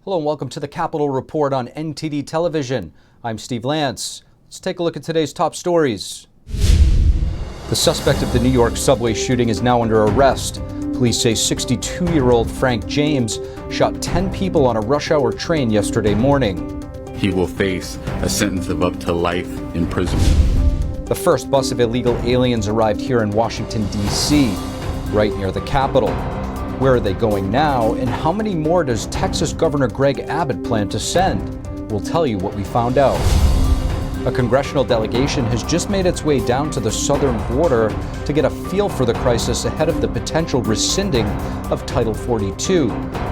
Hello and welcome to the Capitol Report on NTD television. I'm Steve Lance. Let's take a look at today's top stories. The suspect of the New York subway shooting is now under arrest. Police say 62-year-old Frank James shot 10 people on a rush hour train yesterday morning. He will face a sentence of up to life imprisonment. The first bus of illegal aliens arrived here in Washington, D.C., right near the Capitol. Where are they going now, and how many more does Texas Governor Greg Abbott plan to send? We'll tell you what we found out. A congressional delegation has just made its way down to the southern border to get a feel for the crisis ahead of the potential rescinding of Title 42.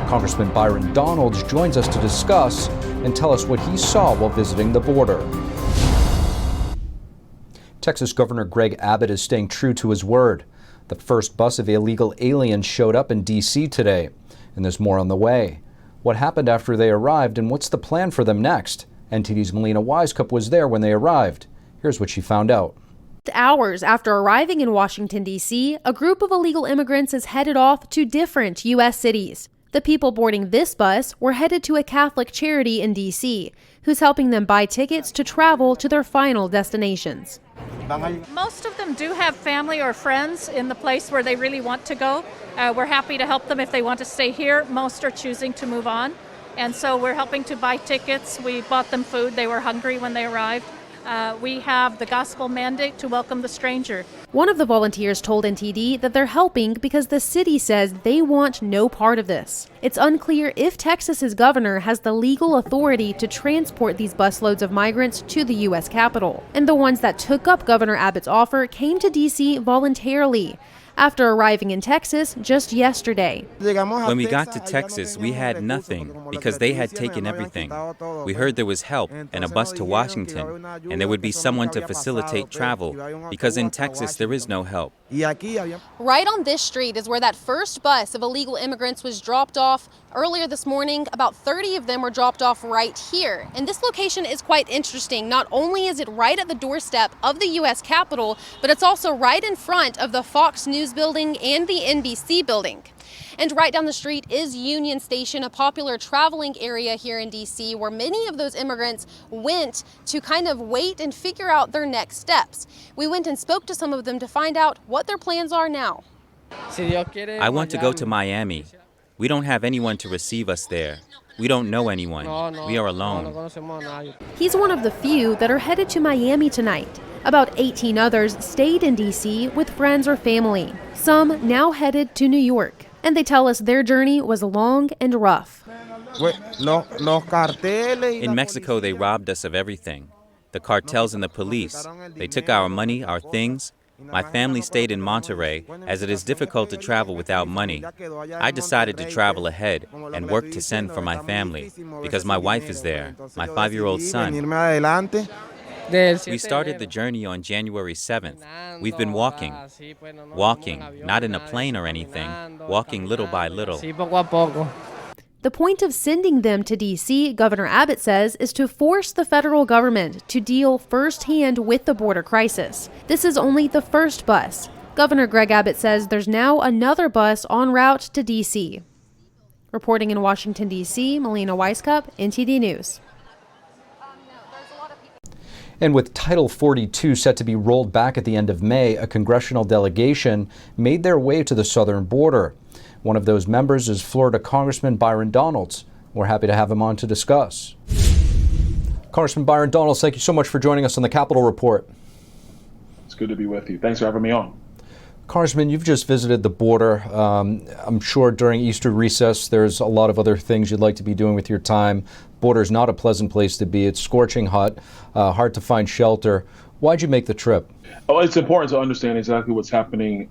Congressman Byron Donalds joins us to discuss and tell us what he saw while visiting the border. Texas Governor Greg Abbott is staying true to his word. The first bus of illegal aliens showed up in D.C. today, and there's more on the way. What happened after they arrived, and what's the plan for them next? NTD's Melina Wisecup was there when they arrived. Here's what she found out. Hours after arriving in Washington, D.C., a group of illegal immigrants is headed off to different U.S. cities. The people boarding this bus were headed to a Catholic charity in D.C., who's helping them buy tickets to travel to their final destinations. Most of them do have family or friends in the place where they really want to go. We're happy to help them if they want to stay here. Most are choosing to move on. And so we're helping to buy tickets. We bought them food. They were hungry when they arrived. We have the gospel mandate to welcome the stranger. One of the volunteers told NTD that they're helping because the city says they want no part of this. It's unclear if Texas's governor has the legal authority to transport these busloads of migrants to the U.S. Capitol. And the ones that took up Governor Abbott's offer came to D.C. voluntarily, after arriving in Texas just yesterday. When we got to Texas, we had nothing because they had taken everything. We heard there was help and a bus to Washington, and there would be someone to facilitate travel because in Texas there is no help. Right on this street is where that first bus of illegal immigrants was dropped off. Earlier this morning, about 30 of them were dropped off right here. And this location is quite interesting. Not only is it right at the doorstep of the U.S. Capitol, but it's also right in front of the Fox News building and the NBC building. And right down the street is Union Station, a popular traveling area here in D.C. where many of those immigrants went to kind of wait and figure out their next steps. We went and spoke to some of them to find out what their plans are now. I want to go to Miami. We don't have anyone to receive us there. We don't know anyone. We are alone. He's one of the few that are headed to Miami tonight. About 18 others stayed in D.C. with friends or family. Some now headed to New York. And they tell us their journey was long and rough. In Mexico, they robbed us of everything. The cartels and the police. They took our money, our things. My family stayed in Monterrey, as it is difficult to travel without money. I decided to travel ahead and work to send for my family, because my wife is there, my 5-year-old son. We started the journey on January 7th. We've been walking, not in a plane or anything, walking little by little. The point of sending them to D.C., Governor Abbott says, is to force the federal government to deal firsthand with the border crisis. This is only the first bus. Governor Greg Abbott says there's now another bus en route to D.C. Reporting in Washington, D.C., Melina Wisecup, NTD News. And with Title 42 set to be rolled back at the end of May, a congressional delegation made their way to the southern border. One of those members is Florida Congressman Byron Donalds. We're happy to have him on to discuss. Congressman Byron Donalds, thank you so much for joining us on the Capitol Report. It's good to be with you. Thanks for having me on. Congressman, you've just visited the border. I'm sure during Easter recess there's a lot of other things you'd like to be doing with your time. Border's not a pleasant place to be. It's scorching hot, hard to find shelter. Why'd you make the trip? Oh, it's important to understand exactly what's happening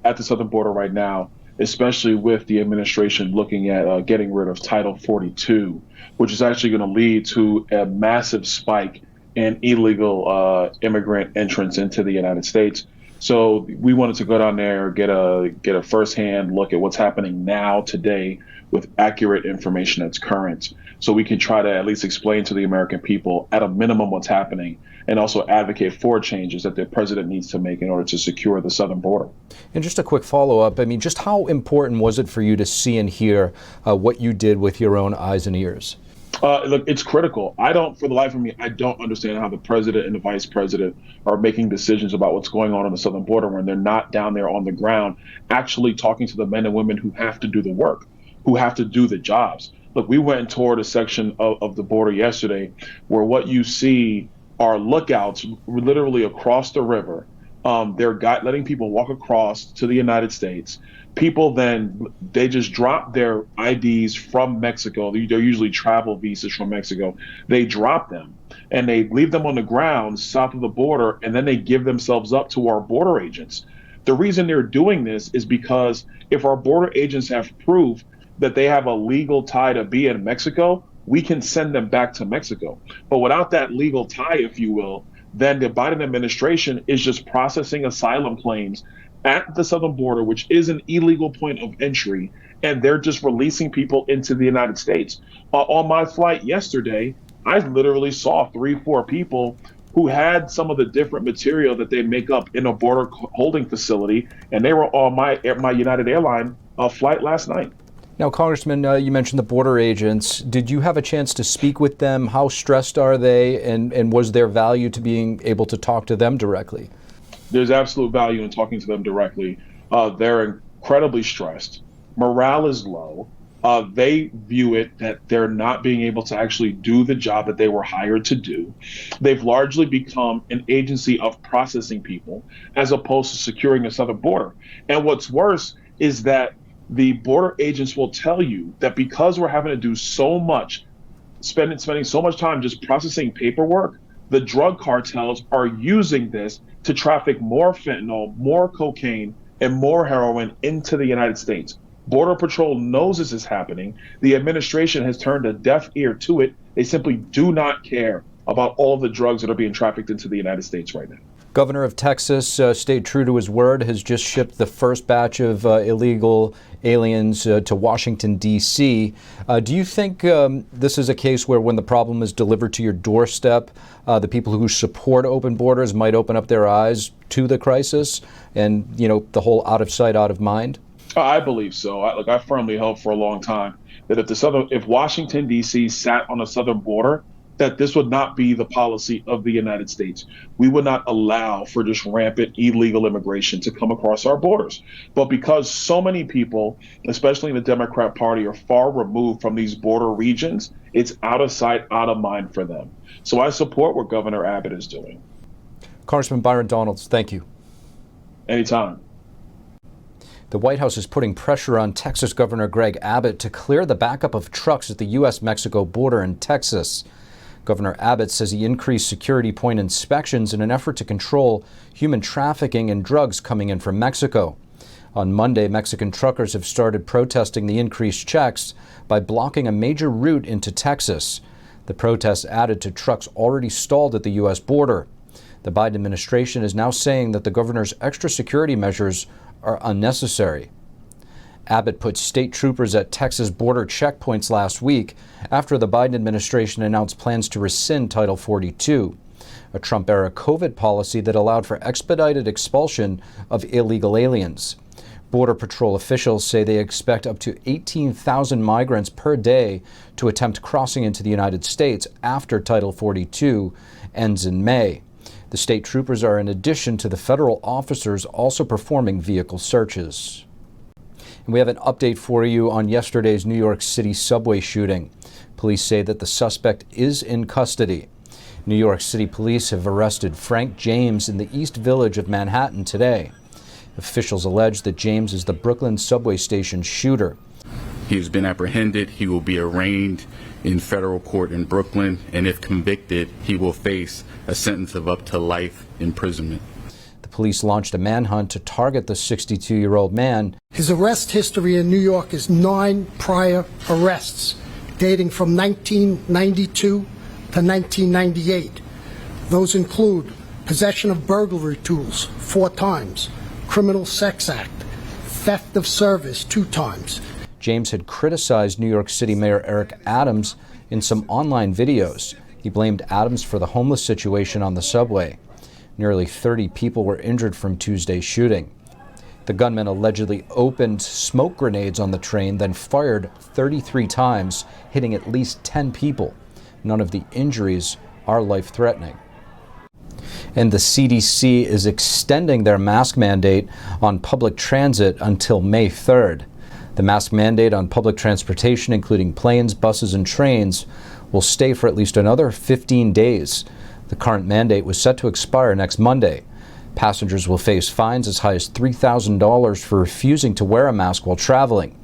at the southern border right now, especially with the administration looking at getting rid of Title 42, which is actually going to lead to a massive spike in illegal immigrant entrance into the United States. So we wanted to go down there, get a firsthand look at what's happening now today with accurate information that's current, so we can try to at least explain to the American people at a minimum what's happening, and also advocate for changes that the president needs to make in order to secure the southern border. And just a quick follow-up, I mean, just how important was it for you to see and hear what you did with your own eyes and ears? Look, it's critical. For the life of me, I don't understand how the president and the vice president are making decisions about what's going on the southern border when they're not down there on the ground actually talking to the men and women who have to do the work, who have to do the jobs. Look, we went and toured a section of the border yesterday where what you see are lookouts literally across the river. They're letting people walk across to the United States. People they just drop their IDs from Mexico. They're usually travel visas from Mexico. They drop them and they leave them on the ground south of the border, and then they give themselves up to our border agents. The reason they're doing this is because if our border agents have proof that they have a legal tie to be in Mexico, we can send them back to Mexico. But without that legal tie, if you will, then the Biden administration is just processing asylum claims at the southern border, which is an illegal point of entry, and they're just releasing people into the United States. On my flight yesterday, I literally saw 3-4 people who had some of the different material that they make up in a border holding facility, and they were on my United Airline flight last night. Now, Congressman, you mentioned the border agents. Did you have a chance to speak with them? How stressed are they, and was there value to being able to talk to them directly? There's absolute value in talking to them directly. They're incredibly stressed. Morale is low. They view it that they're not being able to actually do the job that they were hired to do. They've largely become an agency of processing people as opposed to securing the southern border. And what's worse is that the border agents will tell you that because we're having to do so much, spending so much time just processing paperwork, the drug cartels are using this to traffic more fentanyl, more cocaine, and more heroin into the United States. Border Patrol knows this is happening. The administration has turned a deaf ear to it. They simply do not care about all the drugs that are being trafficked into the United States right now. Governor of Texas stayed true to his word, has just shipped the first batch of illegal aliens to Washington, D.C. Do you think this is a case where when the problem is delivered to your doorstep, the people who support open borders might open up their eyes to the crisis and, the whole out of sight, out of mind? I believe so. I firmly held for a long time that if Washington, D.C. sat on the southern border, that this would not be the policy of the United States. We would not allow for just rampant illegal immigration to come across our borders. But because so many people, especially in the Democrat Party, are far removed from these border regions, it's out of sight, out of mind for them. So I support what Governor Abbott is doing. Congressman Byron Donalds, thank you. Anytime. The White House is putting pressure on Texas Governor Greg Abbott to clear the backup of trucks at the U.S.-Mexico border in Texas. Governor Abbott says he increased security point inspections in an effort to control human trafficking and drugs coming in from Mexico. On Monday, Mexican truckers have started protesting the increased checks by blocking a major route into Texas. The protests added to trucks already stalled at the U.S. border. The Biden administration is now saying that the governor's extra security measures are unnecessary. Abbott put state troopers at Texas border checkpoints last week after the Biden administration announced plans to rescind Title 42, a Trump-era COVID policy that allowed for expedited expulsion of illegal aliens. Border Patrol officials say they expect up to 18,000 migrants per day to attempt crossing into the United States after Title 42 ends in May. The state troopers are in addition to the federal officers also performing vehicle searches. And we have an update for you on yesterday's New York City subway shooting. Police say that the suspect is in custody. New York City police have arrested Frank James in the East Village of Manhattan today. Officials allege that James is the Brooklyn subway station shooter. He has been apprehended. He will be arraigned in federal court in Brooklyn, and if convicted, he will face a sentence of up to life imprisonment. Police launched a manhunt to target the 62-year-old man. His arrest history in New York is 9 prior arrests, dating from 1992 to 1998. Those include possession of burglary tools 4 times, criminal sex act, theft of service 2 times. James had criticized New York City Mayor Eric Adams in some online videos. He blamed Adams for the homeless situation on the subway. Nearly 30 people were injured from Tuesday's shooting. The gunman allegedly opened smoke grenades on the train, then fired 33 times, hitting at least 10 people. None of the injuries are life-threatening. And the CDC is extending their mask mandate on public transit until May 3rd. The mask mandate on public transportation, including planes, buses, and trains, will stay for at least another 15 days. The current mandate was set to expire next Monday. Passengers will face fines as high as $3,000 for refusing to wear a mask while traveling.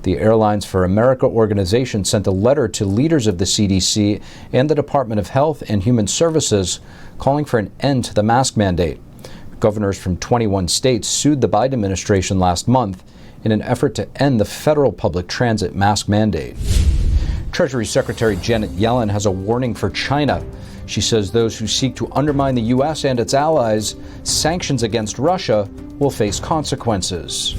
The Airlines for America organization sent a letter to leaders of the CDC and the Department of Health and Human Services calling for an end to the mask mandate. Governors from 21 states sued the Biden administration last month in an effort to end the federal public transit mask mandate. Treasury Secretary Janet Yellen has a warning for China. She says those who seek to undermine the U.S. and its allies' sanctions against Russia will face consequences.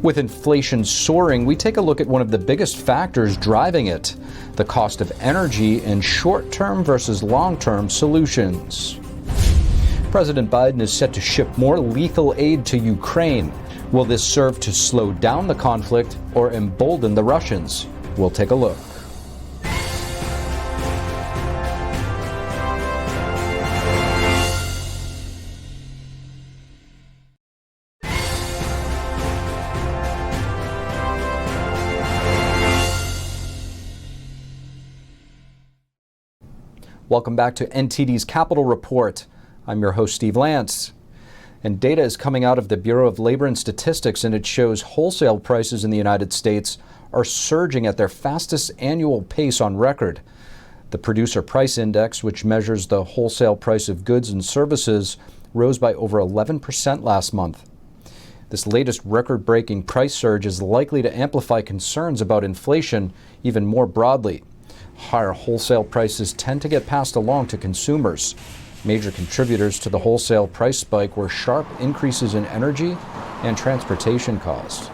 With inflation soaring, we take a look at one of the biggest factors driving it, the cost of energy and short-term versus long-term solutions. President Biden is set to ship more lethal aid to Ukraine. Will this serve to slow down the conflict or embolden the Russians? We'll take a look. Welcome back to NTD's Capital Report. I'm your host, Steve Lance. And data is coming out of the Bureau of Labor and Statistics, and it shows wholesale prices in the United States are surging at their fastest annual pace on record. The Producer Price Index, which measures the wholesale price of goods and services, rose by over 11% last month. This latest record-breaking price surge is likely to amplify concerns about inflation even more broadly. Higher wholesale prices tend to get passed along to consumers. Major contributors to the wholesale price spike were sharp increases in energy and transportation costs.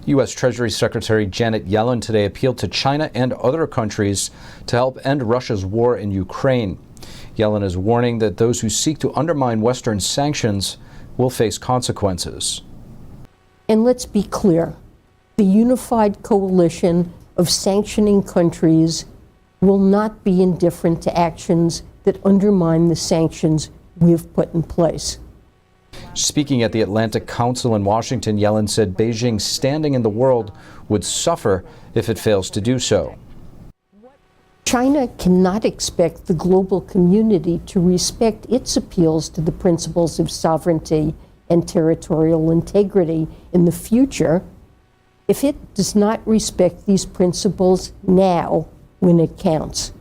U.S. Treasury Secretary Janet Yellen today appealed to China and other countries to help end Russia's war in Ukraine. Yellen is warning that those who seek to undermine Western sanctions will face consequences. And let's be clear, the unified coalition of sanctioning countries will not be indifferent to actions that undermine the sanctions we've put in place. Speaking at the Atlantic Council in Washington, Yellen said Beijing's standing in the world would suffer if it fails to do so. China cannot expect the global community to respect its appeals to the principles of sovereignty and territorial integrity in the future if it does not respect these principles now when it counts.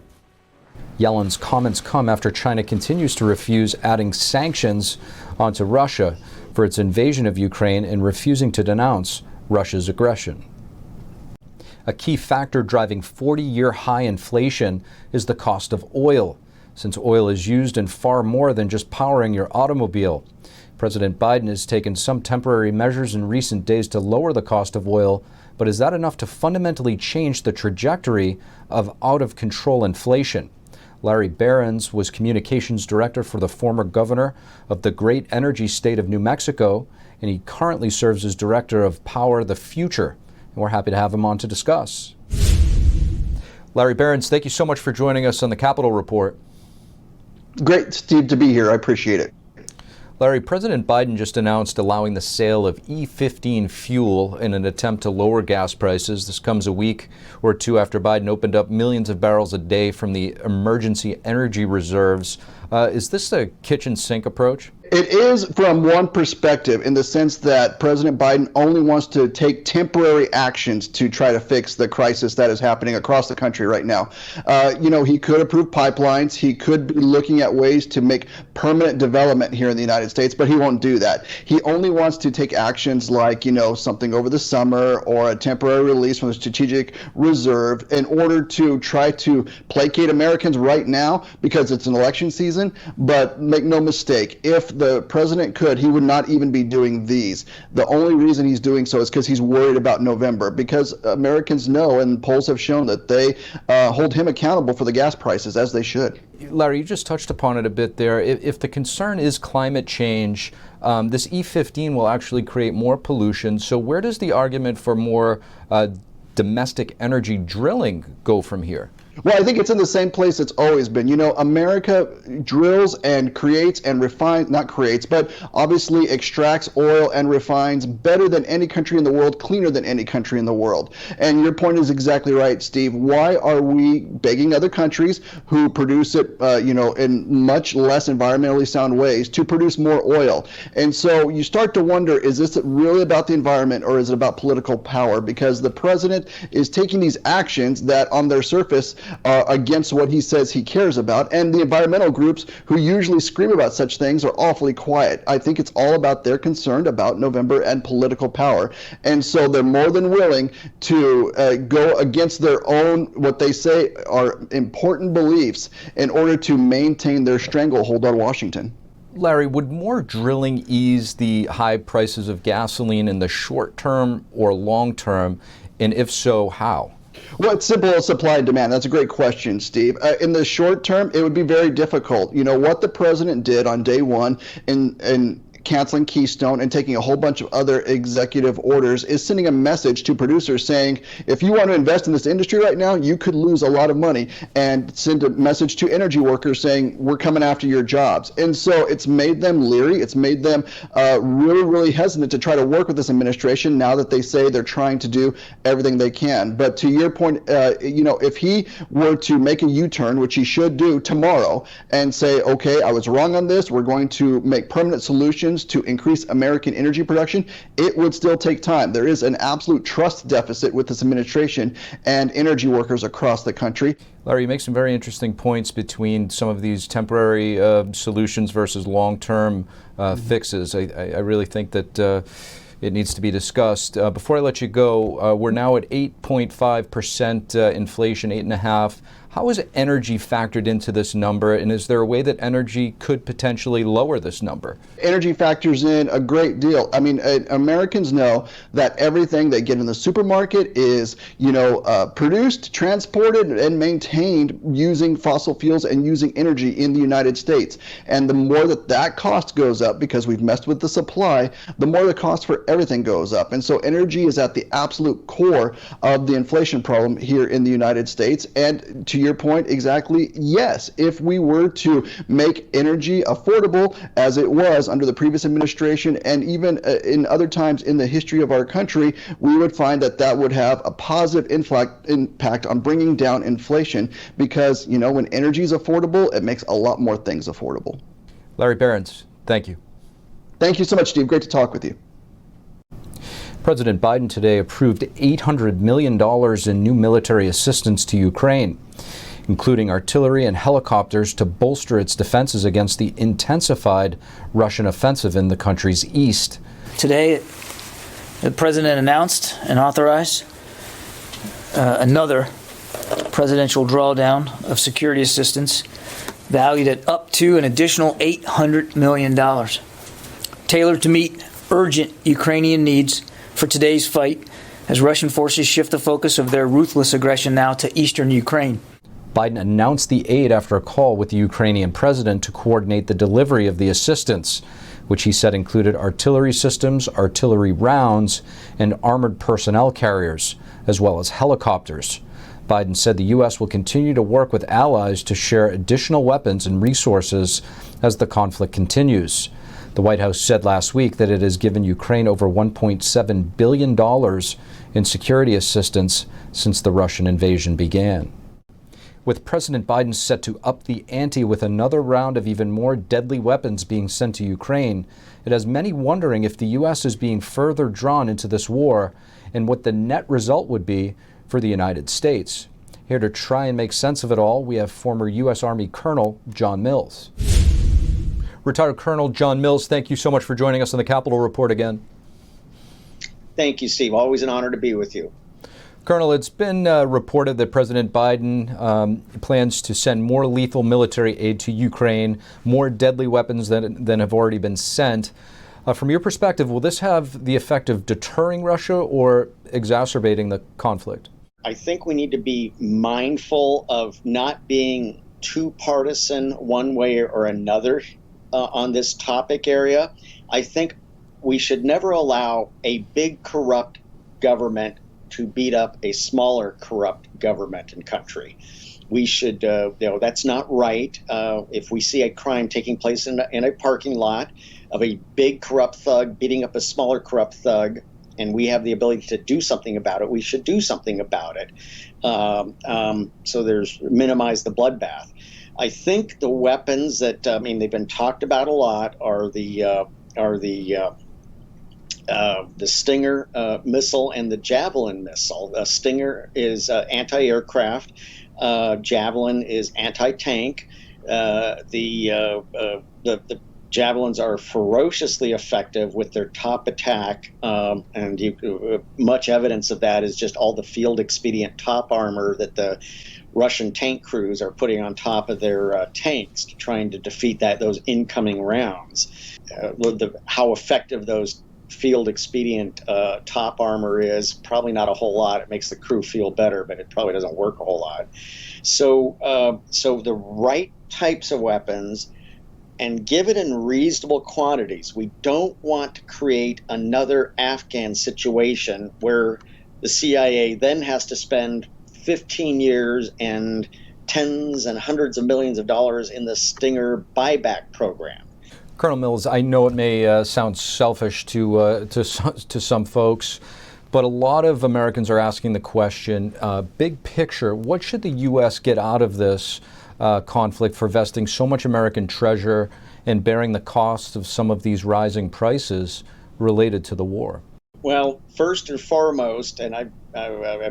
Yellen's comments come after China continues to refuse adding sanctions onto Russia for its invasion of Ukraine and refusing to denounce Russia's aggression. A key factor driving 40-year high inflation is the cost of oil, since oil is used in far more than just powering your automobile. President Biden has taken some temporary measures in recent days to lower the cost of oil, but is that enough to fundamentally change the trajectory of out-of-control inflation? Larry Behrens was communications director for the former governor of the great energy state of New Mexico, and he currently serves as director of Power the Future. And we're happy to have him on to discuss. Larry Behrens, thank you so much for joining us on the Capitol Report. Great, Steve, to be here. I appreciate it. Larry, President Biden just announced allowing the sale of E15 fuel in an attempt to lower gas prices. This comes a week or two after Biden opened up millions of barrels a day from the emergency energy reserves. Is this a kitchen sink approach? It is from one perspective, in the sense that President Biden only wants to take temporary actions to try to fix the crisis that is happening across the country right now. He could approve pipelines. He could be looking at ways to make permanent development here in the United States, but he won't do that. He only wants to take actions like, something over the summer or a temporary release from the strategic reserve in order to try to placate Americans right now because it's an election season. reason, but make no mistake, if the president could, he would not even be doing these. The only reason he's doing so is because he's worried about November, because Americans know, and polls have shown, that they hold him accountable for the gas prices, as they should. Larry, you just touched upon it a bit there. If the concern is climate change, this E15 will actually create more pollution. So where does the argument for more domestic energy drilling go from here? Well, I think it's in the same place it's always been. You know, America drills and creates and refines, not creates, but obviously extracts oil and refines better than any country in the world, cleaner than any country in the world. And your point is exactly right, Steve. Why are we begging other countries who produce it, in much less environmentally sound ways to produce more oil? And so you start to wonder, is this really about the environment, or is it about political power? Because the president is taking these actions that on their surface against what he says he cares about, and the environmental groups who usually scream about such things are awfully quiet. I think it's all about they're concerned about November and political power, and so they're more than willing to go against their own, what they say are important beliefs, in order to maintain their stranglehold on Washington. Larry, would more drilling ease the high prices of gasoline in the short term or long term, and if so, how? Well, it's simple as supply and demand. That's a great question, Steve. In the short term, it would be very difficult. You know, what the president did on day one in canceling Keystone and taking a whole bunch of other executive orders is sending a message to producers saying, if you want to invest in this industry right now, you could lose a lot of money, and send a message to energy workers saying, we're coming after your jobs. And so it's made them leery. It's made them really, really hesitant to try to work with this administration now that they say they're trying to do everything they can. But to your point, if he were to make a U-turn, which he should do tomorrow, and say, okay, I was wrong on this, we're going to make permanent solutions to increase American energy production, it would still take time. There is an absolute trust deficit with this administration and energy workers across the country. Larry, you make some very interesting points between some of these temporary solutions versus long-term fixes. I really think that it needs to be discussed. Before I let you go, we're now at 8.5% inflation, 8.5%. How is energy factored into this number, and is there a way that energy could potentially lower this number? Energy factors in a great deal. I mean, Americans know that everything they get in the supermarket is, produced, transported, and maintained using fossil fuels and using energy in the United States. And the more that cost goes up, because we've messed with the supply, the more the cost for everything goes up. And so energy is at the absolute core of the inflation problem here in the United States. And to your point, exactly, yes, if we were to make energy affordable as it was under the previous administration, and even in other times in the history of our country, we would find that would have a positive impact on bringing down inflation, because, when energy is affordable, it makes a lot more things affordable. Larry Behrens, thank you. Thank you so much, Steve. Great to talk with you. President Biden today approved $800 million in new military assistance to Ukraine, including artillery and helicopters to bolster its defenses against the intensified Russian offensive in the country's east. Today, the president announced and authorized another presidential drawdown of security assistance valued at up to an additional $800 million, tailored to meet urgent Ukrainian needs for today's fight as Russian forces shift the focus of their ruthless aggression now to eastern Ukraine. Biden announced the aid after a call with the Ukrainian president to coordinate the delivery of the assistance, which he said included artillery systems, artillery rounds, and armored personnel carriers, as well as helicopters. Biden said the U.S. will continue to work with allies to share additional weapons and resources as the conflict continues. The White House said last week that it has given Ukraine over $1.7 billion in security assistance since the Russian invasion began. With President Biden set to up the ante with another round of even more deadly weapons being sent to Ukraine, it has many wondering if the U.S. is being further drawn into this war and what the net result would be for the United States. Here to try and make sense of it all, we have former U.S. Army Colonel John Mills. Retired Colonel John Mills, thank you so much for joining us on the Capitol Report again. Thank you, Steve. Always an honor to be with you. Colonel, it's been reported that President Biden plans to send more lethal military aid to Ukraine, more deadly weapons than have already been sent. From your perspective, will this have the effect of deterring Russia or exacerbating the conflict? I think we need to be mindful of not being too partisan one way or another on this topic area. I think we should never allow a big corrupt government to beat up a smaller corrupt government and country. We should, that's not right. If we see a crime taking place in a parking lot of a big corrupt thug beating up a smaller corrupt thug, and we have the ability to do something about it, we should do something about it. So there's minimize the bloodbath. I think the weapons that they've been talked about a lot are the Stinger missile and the Javelin missile. The Stinger is anti-aircraft. Javelin is anti-tank. The Javelins are ferociously effective with their top attack, and much evidence of that is just all the field expedient top armor that the Russian tank crews are putting on top of their tanks, trying to defeat those incoming rounds. How effective those field expedient top armor is, probably not a whole lot. It makes the crew feel better, but it probably doesn't work a whole lot. So the right types of weapons, and give it in reasonable quantities. We don't want to create another Afghan situation where the CIA then has to spend 15 years and tens and hundreds of millions of dollars in the Stinger buyback program. Colonel Mills, I know it may sound selfish to some folks, but a lot of Americans are asking the question, big picture, what should the U.S. get out of this conflict for vesting so much American treasure and bearing the cost of some of these rising prices related to the war? Well, first and foremost, and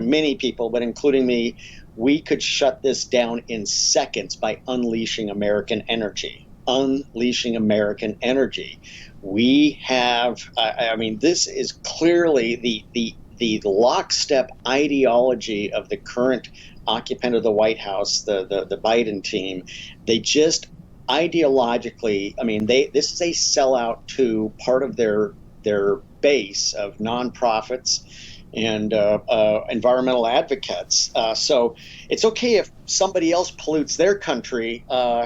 many people, but including me, we could shut this down in seconds by unleashing American energy. Unleashing American energy. We have, this is clearly the lockstep ideology of the current occupant of the White House, the Biden team. They just ideologically, this is a sellout to part of their base of nonprofits and environmental advocates. So it's okay if somebody else pollutes their country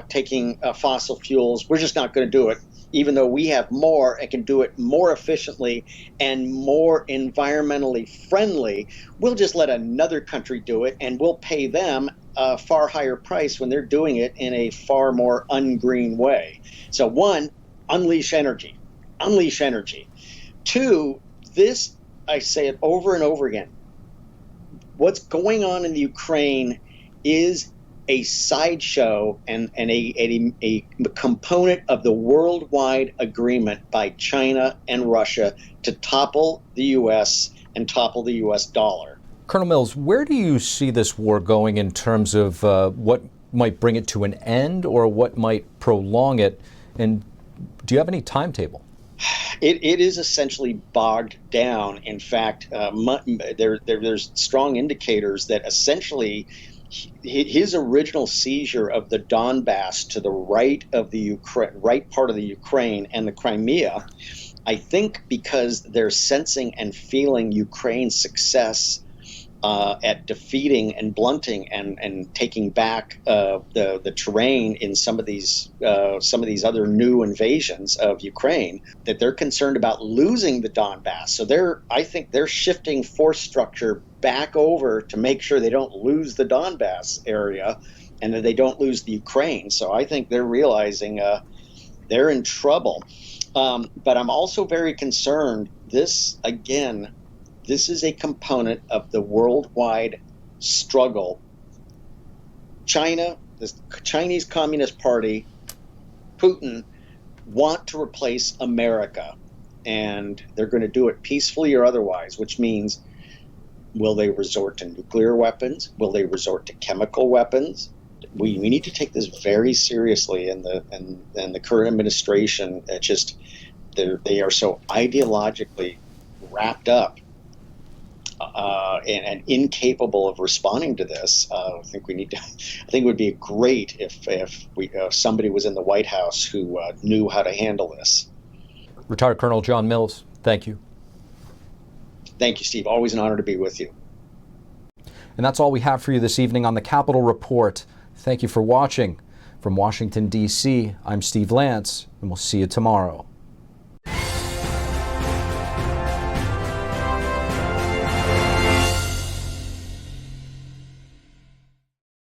taking fossil fuels. We're just not going to do it, even though we have more and can do it more efficiently and more environmentally friendly. We'll just let another country do it, and we'll pay them a far higher price when they're doing it in a far more ungreen way. So one, unleash energy. Unleash energy. Two, this, I say it over and over again, what's going on in the Ukraine is a sideshow and a component of the worldwide agreement by China and Russia to topple the U.S. and topple the U.S. dollar. Colonel Mills, where do you see this war going in terms of what might bring it to an end or what might prolong it? And do you have any timetable? It is essentially bogged down. In fact, there's strong indicators that essentially his original seizure of the Donbass to the right of the right part of the Ukraine and the Crimea, I think because they're sensing and feeling Ukraine's success at defeating and blunting and taking back the terrain in some of these other new invasions of Ukraine, that they're concerned about losing the Donbass. So I think they're shifting force structure back over to make sure they don't lose the Donbass area and that they don't lose the Ukraine. So I think they're realizing they're in trouble. But I'm also very concerned. This is a component of the worldwide struggle. China, the Chinese Communist Party, Putin, want to replace America, and they're going to do it peacefully or otherwise, which means, will they resort to nuclear weapons? Will they resort to chemical weapons? We need to take this very seriously, and the current administration, they are so ideologically wrapped up and incapable of responding to this. I think we need to. I think it would be great if somebody was in the White House who knew how to handle this. Retired Colonel John Mills, thank you. Thank you, Steve. Always an honor to be with you. And that's all we have for you this evening on the Capitol Report. Thank you for watching. From Washington, D.C., I'm Steve Lance, and we'll see you tomorrow.